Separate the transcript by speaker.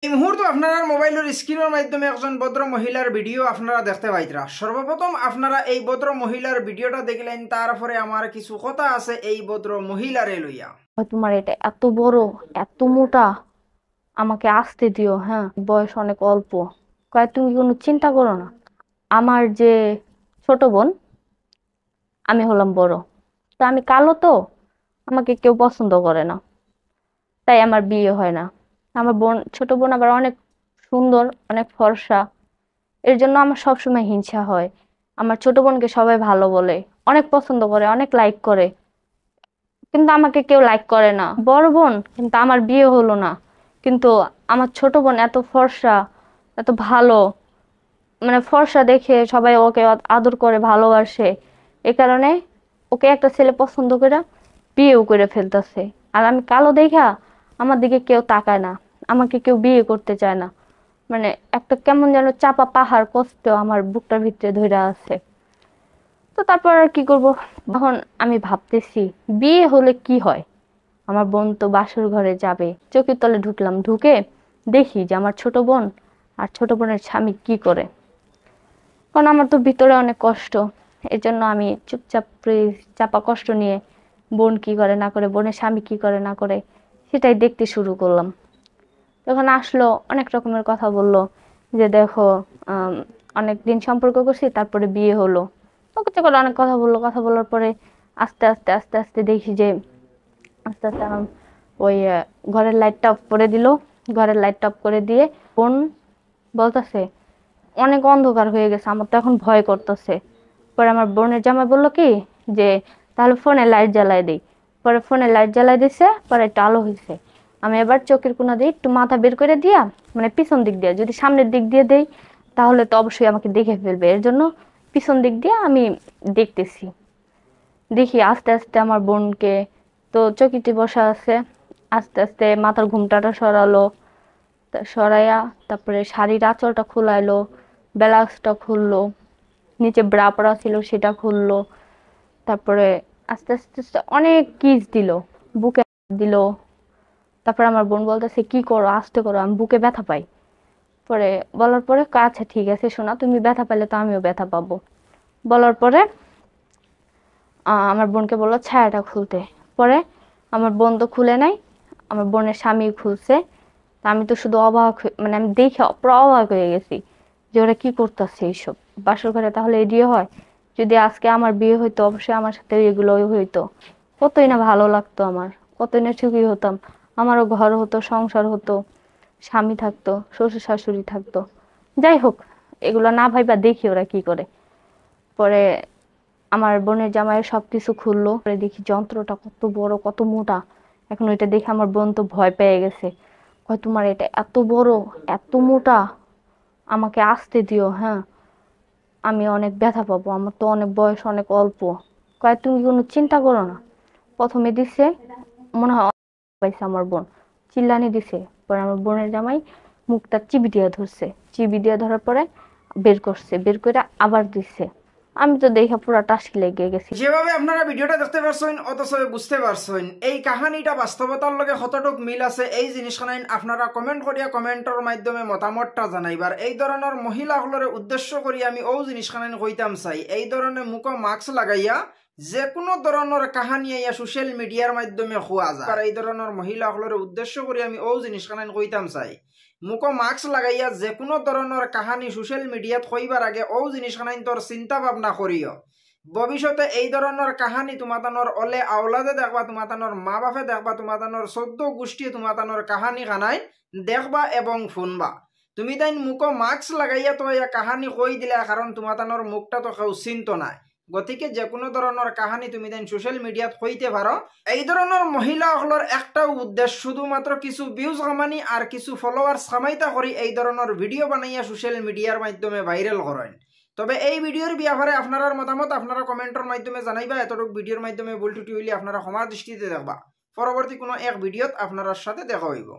Speaker 1: এই মুহূর্তে আপনারা মোবাইলের স্ক্রিনের মাধ্যমে একজন ভদ্র মহিলার ভিডিও আপনারা দেখতে পাইতরা। সর্বপ্রথম আপনারা এই ভদ্র মহিলার ভিডিওটা দেখলেন, তারপরে আমার কিছু কথা আছে এই ভদ্র মহিলারে লইয়া।
Speaker 2: তোমার এটা এত বড়, এত মোটা, আমাকে আসতে দিও। হ্যাঁ, বয়স অনেক অল্প। কয় তুমি কোনো চিন্তা করো না। আমার যে ছোট বোন, আমি হলাম বড়। তো আমি কালো, তো আমাকে কেউ পছন্দ করে না, তাই আমার বিয়ে হয় না। আমার বোন, ছোট বোন আবার অনেক সুন্দর, অনেক ফর্সা। এর জন্য আমার সবসময় হিংসা হয়। আমার ছোট বোনকে সবাই ভালো বলে, অনেক পছন্দ করে, অনেক লাইক করে, কিন্তু আমাকে কেউ লাইক করে না। বড় বোন, কিন্তু আমার বিয়ে হলো না। কিন্তু আমার ছোট বোন এত ফর্সা, এত ভালো, মানে ফর্সা দেখে সবাই ওকে আদর করে, ভালোবাসে। এই কারণে ওকে একটা ছেলে পছন্দ করে বিয়েও করে ফেলতেছে। আর আমি কালো দেখা আমার দিকে কেউ তাকায় না, আমাকে কেউ বিয়ে করতে চায় না। মানে একটা কেমন যেন চাপা পাহাড় কষ্ট আমার বুকটার ভিতরে ধরে আছে। তো তারপর আর কি করব? এখন আমি ভাবতেছি, বিয়ে হলে কি হয়। আমার বোন তো বাসর ঘরে যাবে, চোখের তলে ঢুকলাম, ঢুকে দেখি যে আমার ছোট বোন আর ছোট বোনের স্বামী কি করে। কারণ আমার তো ভিতরে অনেক কষ্ট, এর জন্য আমি চুপচাপ চাপা কষ্ট নিয়ে বোন কি করে না করে, বোনের স্বামী কি করে না করে, সেটাই দেখতে শুরু করলাম। তখন আসলো, অনেক রকমের কথা বললো, যে দেখো, আম, অনেক দিন সম্পর্ক করছি, তারপরে বিয়ে হলো। ওকে তো করে অনেক কথা বললো, কথা বলার পরে আস্তে আস্তে আস্তে আস্তে দেখি যে আস্তে আস্তে আমার ওই ঘরের লাইটটা অফ করে দিল। ঘরের লাইটটা অফ করে দিয়ে বোন বলতেছে অনেক অন্ধকার হয়ে গেছে, আমার তো এখন ভয় করতেছে। পরে আমার বোনের জামাই বললো কি, যে তাহলে ফোনে লাইট জ্বালাই দিই। পরে ফোনে লাইট জ্বালাই দিছে, পরে একটু আলো হয়েছে। আমি এবার চোখের কোনা দিয়ে একটু মাথা বের করে দিয়া, মানে পিছন দিক দিয়ে, যদি সামনের দিক দিয়ে দেই তাহলে তো অবশ্যই আমাকে দেখে ফেলবে। এর জন্য পিছন দিক দিয়ে আমি দেখতেছি। দেখি আস্তে আস্তে আমার বোনকে, তো চকিতে বসা আছে, আস্তে আস্তে মাথার ঘুমটাটা সরালো, সরাইয়া তারপরে শাড়ির আঁচলটা খুলাইলো, ব্লাউজটা খুললো, নিচে ব্রা পরা ছিল সেটা খুললো। তারপরে আস্তে আস্তে আস্তে অনেক কিস দিল, বুকে দিল। তারপরে আমার বোন বলতেছে কি করো, আস্তে করো, আমি বুকে ব্যথা পাই। পরে বলার পরে আচ্ছা ঠিক আছে শোনা, তুমি ব্যথা পেলে তো আমিও ব্যথা পাবো। বলার পরে আমার বোনকে বললো ছায়াটা খুলতে। পরে আমার বোন তো খুলে নাই, আমার বোনের স্বামী খুলছে। তা আমি তো শুধু অবাক মানে আমি দেখে পুরো অবাক হয়ে গেছি যে ওরা কি করতেছে এইসব বাসর ঘরে। তাহলে এডিও হয়? যদি আজকে আমার বিয়ে হইতো, অবশ্যই আমার সাথে এগুলোই হইতো। কতই না ভালো লাগতো আমার, কতই না সুখী হতাম। আমারও ঘর হতো, সংসার হতো, স্বামী থাকতো, শ্বশুর শাশুড়ি থাকতো। যাই হোক, এগুলো না ভাইবা দেখি ওরা কি করে। পরে আমার বোনের জামাইয়ের সবকিছু খুললো, পরে দেখি যন্ত্রটা কত বড়, কত মোটা। এখন ওইটা দেখে আমার বোন তো ভয় পেয়ে গেছে। কয় তোমার এটা এত বড়, এত মোটা, আমাকে আসতে দিও। হ্যাঁ, আমি অনেক ব্যথা পাবো, আমার তো অনেক বয়স অনেক অল্প। কয় তুমি কোনো চিন্তা করো না। প্রথমে দিছে, মনে হয় পাইছে আমার বোন, চিল্লানি দিছে। পরে আমার বোনের জামাই মুখটা চিবি দিয়ে ধরছে, চিবি দিয়ে ধরার পরে বের করছে, বের করে আবার দিছে। আমি তো দেখে পুরা টাসকি লেগে গেছি।
Speaker 1: যেভাবে আপনারা ভিডিওটা দেখতে পারছেন অথচ বুঝতে পারছেন এই কাহানিটা বাস্তবতার লগে কতটুক মিল আছে, এই জিনিসখান আপনারা কমেন্ট করিয়া কমেন্টের মাধ্যমে মতামতটা জানাইবার। এই ধরনের মহিলাগুলোর উদ্দেশ্য করি আমি ও জিনিসখান কইতাম চাই, এই ধরনের মুখ মাস্ক লাগাইয়া যে কোনো ধরনের কাহানি আইয়া সোশ্যাল মিডিয়ার মাধ্যমে খোয়া যায়। আর এই ধরনের মহিলাগুলোর উদ্দেশ্য করি আমি ও জিনিসখান কইতাম চাই, মুখ মাস্ক লাগাইয়া যে কোনো ধরনের কাহানি সোশ্যাল মিডিয়াত কইবার আগে ও জিনিসখান তোর চিন্তা ভাবনা করিও। ভবিষ্যতে এই ধরনের কাহানি তোমাতানোর অলে আওলাদে দেখবা, তোমাতানোর মা বাপে দেখবা, তোমাতানোর 14 গোষ্ঠী তোমাতানোর কাহানি খানাই দেখবা এবং শুনবা। তুমি তাই মুখ মাস্ক লাগাইয়া তো কাহানি কই দিলা, কারণ তোমাতানোর মুখটা তো কেউ চিন্ত নাই। গতিকে যে কোনো ধরনের কাহানি তুমি তাই সোশ্যাল মিডিয়াত কইতে পারো। এই ধরনের মহিলাসকলের একটা উদ্দেশ্য শুধুমাত্র কিছু ভিউজ কামানি আর কিছু ফলোয়ার্স কামাইতা করি এই ধরনের ভিডিও বানাইয়া সোশ্যাল মিডিয়ার মাধ্যমে ভাইরাল করেন। তবে এই ভিডিওর ব্যাপারে আপনার মতামত আপনারা কমেন্টের মাধ্যমে জানাইবা। এতটুকু ভিডিওর মাধ্যমে ভুল ত্রুটি হইলে আপনারা ক্ষমা দৃষ্টিতে দেখবা। পরবর্তী কোনো এক ভিডিওত আপনার সাথে দেখা হইব।